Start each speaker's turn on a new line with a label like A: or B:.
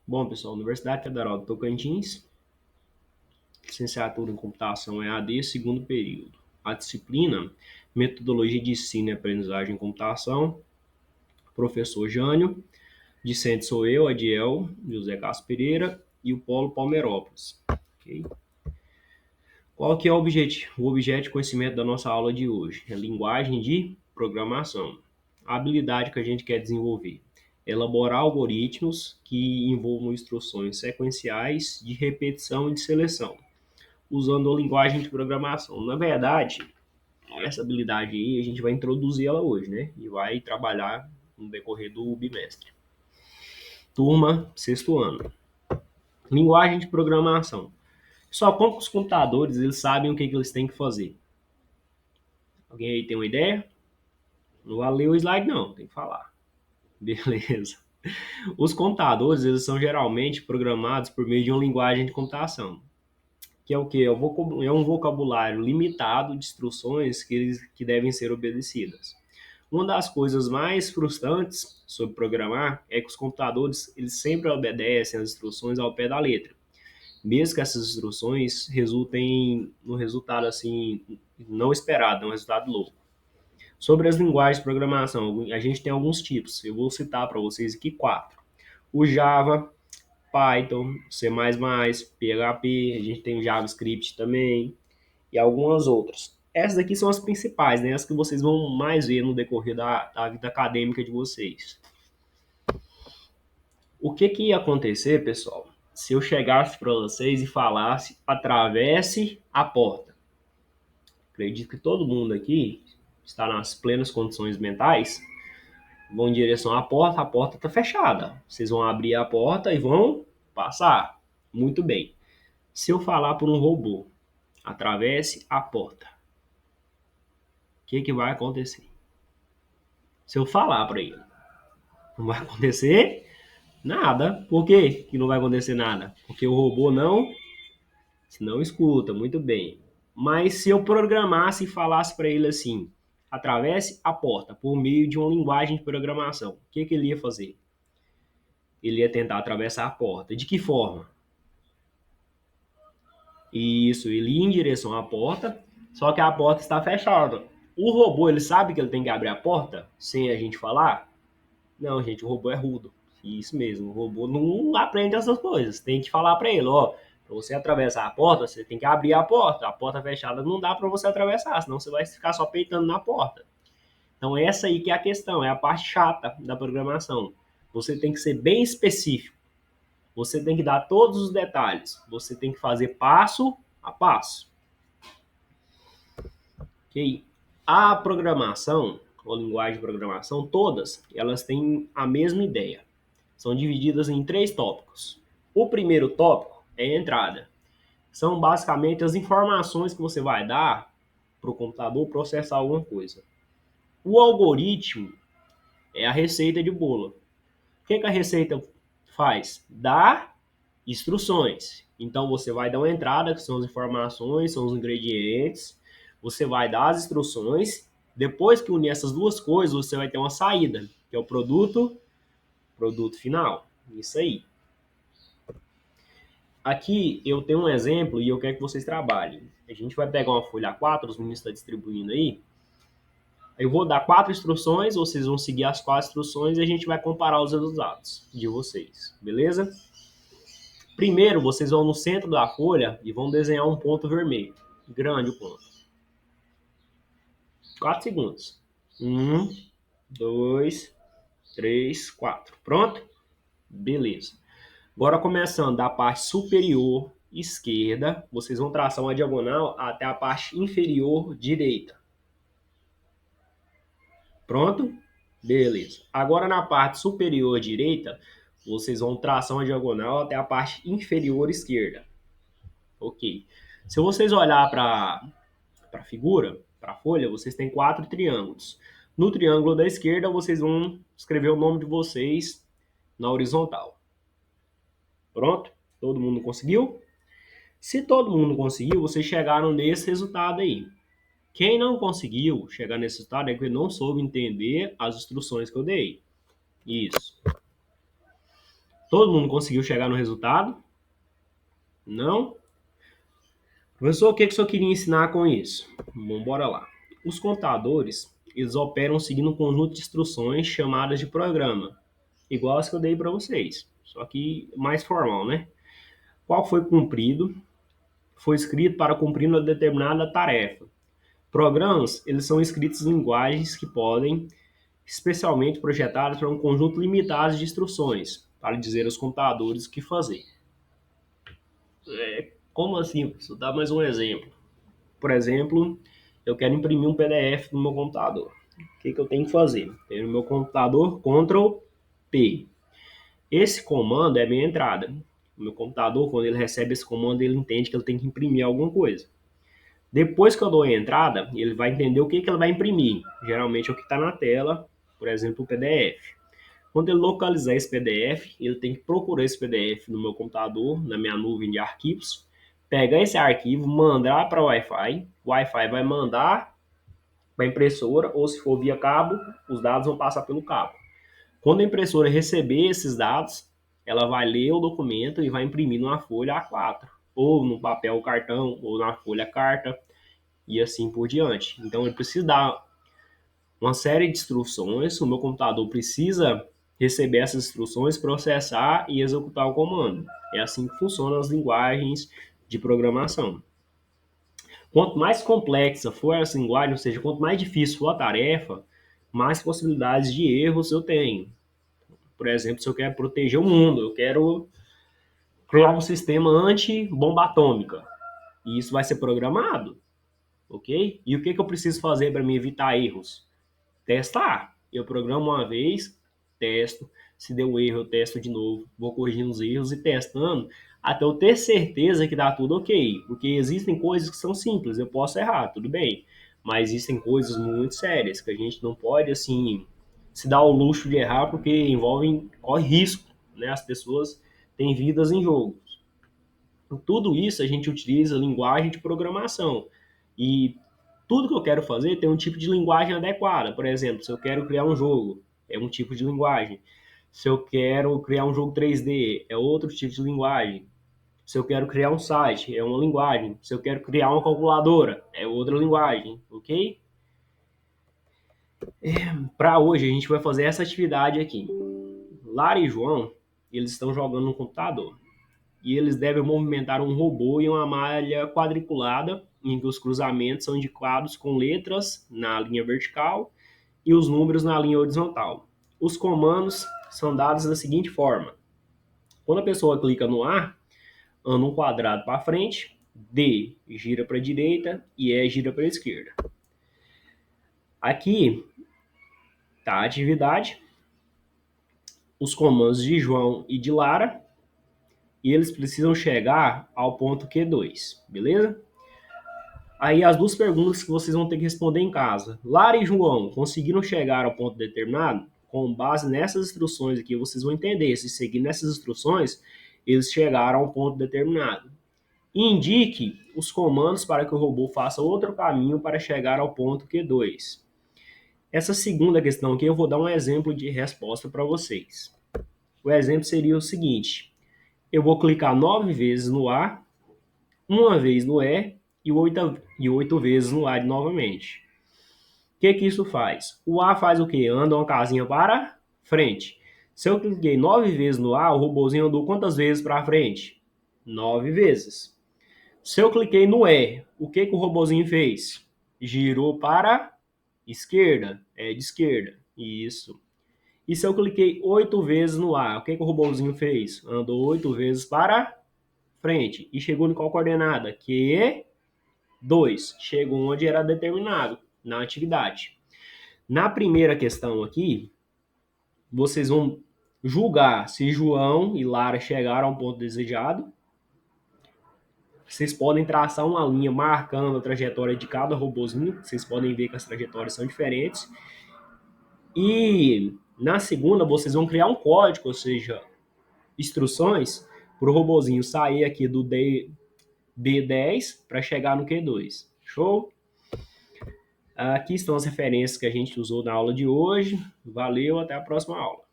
A: Bom, pessoal, Universidade Federal do Tocantins, licenciatura em Computação EAD, segundo período. A disciplina, Metodologia de Ensino e Aprendizagem em Computação, professor Jânio, discente sou eu, Adiel, José Castro Pereira e o Polo Palmeirópolis. Okay? Qual que é o objetivo? O objeto de conhecimento da nossa aula de hoje é linguagem de programação. A habilidade que a gente quer desenvolver é elaborar algoritmos que envolvam instruções sequenciais de repetição e de seleção, usando a linguagem de programação. Na verdade, essa habilidade aí a gente vai introduzir ela hoje, né? E vai trabalhar no decorrer do bimestre. Turma, sexto ano. Linguagem de programação. Só como os computadores eles sabem o que eles têm que fazer. Alguém aí tem uma ideia? Não vai ler o slide não, tem que falar. Beleza. Os computadores eles são geralmente programados por meio de uma linguagem de computação, que é o quê? É um vocabulário limitado de instruções que devem ser obedecidas. Uma das coisas mais frustrantes sobre programar é que os computadores eles sempre obedecem as instruções ao pé da letra, mesmo que essas instruções resultem no resultado assim não esperado, um resultado louco. Sobre as linguagens de programação, a gente tem alguns tipos. Eu vou citar para vocês aqui quatro: o Java, Python, C++, PHP, a gente tem o JavaScript também e algumas outras. Essas aqui são as principais, né? As que vocês vão mais ver no decorrer da vida acadêmica de vocês. O que que ia acontecer, pessoal, se eu chegasse para vocês e falasse atravesse a porta? Acredito que todo mundo aqui está nas plenas condições mentais, vão em direção à porta, a porta está fechada. Vocês vão abrir a porta e vão passar. Muito bem. Se eu falar por um robô, atravesse a porta, o que que vai acontecer? Se eu falar para ele, não vai acontecer nada. Por quê que não vai acontecer nada? Porque o robô não escuta, muito bem. Mas se eu programasse e falasse para ele assim, atravesse a porta por meio de uma linguagem de programação, o que que ele ia fazer? Ele ia tentar atravessar a porta. De que forma? Isso, ele ia em direção à porta, só que a porta está fechada. O robô, ele sabe que ele tem que abrir a porta sem a gente falar? Não, gente, o robô é rudo. Isso mesmo, o robô não aprende essas coisas. Tem que falar para ele, ó, para você atravessar a porta, você tem que abrir a porta. A porta fechada não dá para você atravessar, senão você vai ficar só peitando na porta. Então essa aí que é a questão, é a parte chata da programação. Você tem que ser bem específico. Você tem que dar todos os detalhes. Você tem que fazer passo a passo. Ok? A programação, ou linguagem de programação, todas, elas têm a mesma ideia. São divididas em três tópicos. O primeiro tópico é a entrada. São basicamente as informações que você vai dar para o computador processar alguma coisa. O algoritmo é a receita de bolo. O que a receita faz? Dá instruções. Então você vai dar uma entrada, que são as informações, são os ingredientes. Você vai dar as instruções. Depois que unir essas duas coisas, você vai ter uma saída, que é o produto final. Isso aí. Aqui eu tenho um exemplo e eu quero que vocês trabalhem. A gente vai pegar uma folha A4, os meninos estão distribuindo aí. Eu vou dar 4 instruções, vocês vão seguir as 4 instruções e a gente vai comparar os resultados de vocês, beleza? Primeiro, vocês vão no centro da folha e vão desenhar um ponto vermelho. Grande o ponto. 4 segundos. 1, 2, 3, 4. Pronto? Beleza. Agora, começando da parte superior esquerda, vocês vão traçar uma diagonal até a parte inferior direita. Pronto? Beleza. Agora, na parte superior direita, vocês vão traçar uma diagonal até a parte inferior esquerda. Ok. Se vocês olhar para a figura, para a folha, vocês têm 4 triângulos. No triângulo da esquerda, vocês vão escrever o nome de vocês na horizontal. Pronto? Todo mundo conseguiu? Se todo mundo conseguiu, vocês chegaram nesse resultado aí. Quem não conseguiu chegar nesse resultado é que não soube entender as instruções que eu dei. Isso. Todo mundo conseguiu chegar no resultado? Não? Professor, o que que o senhor queria ensinar com isso? Bom, bora lá. Os computadores, eles operam seguindo um conjunto de instruções chamadas de programa, igual as que eu dei para vocês, só que mais formal, né? Qual foi cumprido, foi escrito para cumprir uma determinada tarefa. Programas, eles são escritos em linguagens que podem, especialmente projetadas para um conjunto limitado de instruções, para dizer aos computadores o que fazer. Como assim? Vou dar mais um exemplo. Por exemplo, eu quero imprimir um PDF no meu computador. O que eu tenho que fazer? Tenho no meu computador Ctrl P. Esse comando é a minha entrada. O meu computador, quando ele recebe esse comando, ele entende que ele tem que imprimir alguma coisa. Depois que eu dou a entrada, ele vai entender o que ele vai imprimir. Geralmente é o que está na tela, por exemplo, o PDF. Quando ele localizar esse PDF, ele tem que procurar esse PDF no meu computador, na minha nuvem de arquivos, pegar esse arquivo, mandar para o Wi-Fi. O Wi-Fi vai mandar para a impressora, ou se for via cabo, os dados vão passar pelo cabo. Quando a impressora receber esses dados, ela vai ler o documento e vai imprimir numa folha A4, ou no papel cartão, ou na folha carta, e assim por diante. Então ele precisa dar uma série de instruções, o meu computador precisa receber essas instruções, processar e executar o comando. É assim que funcionam as linguagens de programação. Quanto mais complexa for essa linguagem, ou seja, quanto mais difícil for a tarefa, mais possibilidades de erros eu tenho. Por exemplo, se eu quero proteger o mundo, eu quero criar um sistema anti-bomba atômica. E isso vai ser programado, ok? E o que eu preciso fazer para me evitar erros? Testar. Eu programo uma vez, testo. Se deu erro, eu testo de novo. Vou corrigindo os erros e testando até eu ter certeza que dá tudo ok. Porque existem coisas que são simples, eu posso errar, tudo bem. Mas existem coisas muito sérias que a gente não pode, assim, se dar o luxo de errar porque corre risco, né? As pessoas têm vidas em jogo. Tudo isso a gente utiliza linguagem de programação. E tudo que eu quero fazer tem um tipo de linguagem adequada. Por exemplo, se eu quero criar um jogo, é um tipo de linguagem. Se eu quero criar um jogo 3D, é outro tipo de linguagem. Se eu quero criar um site, é uma linguagem. Se eu quero criar uma calculadora, é outra linguagem, ok? Para hoje a gente vai fazer essa atividade aqui. Lara e João, eles estão jogando no computador. E eles devem movimentar um robô em uma malha quadriculada, em que os cruzamentos são indicados com letras na linha vertical e os números na linha horizontal. Os comandos são dados da seguinte forma: quando a pessoa clica no A, anda um quadrado para frente, D gira para a direita e E gira para a esquerda. Aqui está a atividade, os comandos de João e de Lara, e eles precisam chegar ao ponto Q2, beleza? Aí as duas perguntas que vocês vão ter que responder em casa. Lara e João conseguiram chegar ao ponto determinado? Com base nessas instruções aqui, vocês vão entender. Se seguir nessas instruções, eles chegaram ao ponto determinado. Indique os comandos para que o robô faça outro caminho para chegar ao ponto Q2. Essa segunda questão aqui, eu vou dar um exemplo de resposta para vocês. O exemplo seria o seguinte: eu vou clicar 9 vezes no A, uma vez no E e 8 vezes no A novamente. O que isso faz? O A faz o quê? Anda uma casinha para frente. Se eu cliquei 9 vezes no A, o robozinho andou quantas vezes para frente? 9 vezes. Se eu cliquei no E, o que o robozinho fez? Girou para esquerda. É de esquerda. Isso. E se eu cliquei 8 vezes no A, o que o robozinho fez? Andou 8 vezes para frente. E chegou em qual coordenada? Q2. Chegou onde era determinado, na atividade. Na primeira questão aqui, vocês vão julgar se João e Lara chegaram ao ponto desejado. Vocês podem traçar uma linha marcando a trajetória de cada robozinho. Vocês podem ver que as trajetórias são diferentes. E na segunda, vocês vão criar um código, ou seja, instruções para o robozinho sair aqui do D10 para chegar no Q2. Show? Aqui estão as referências que a gente usou na aula de hoje. Valeu, até a próxima aula.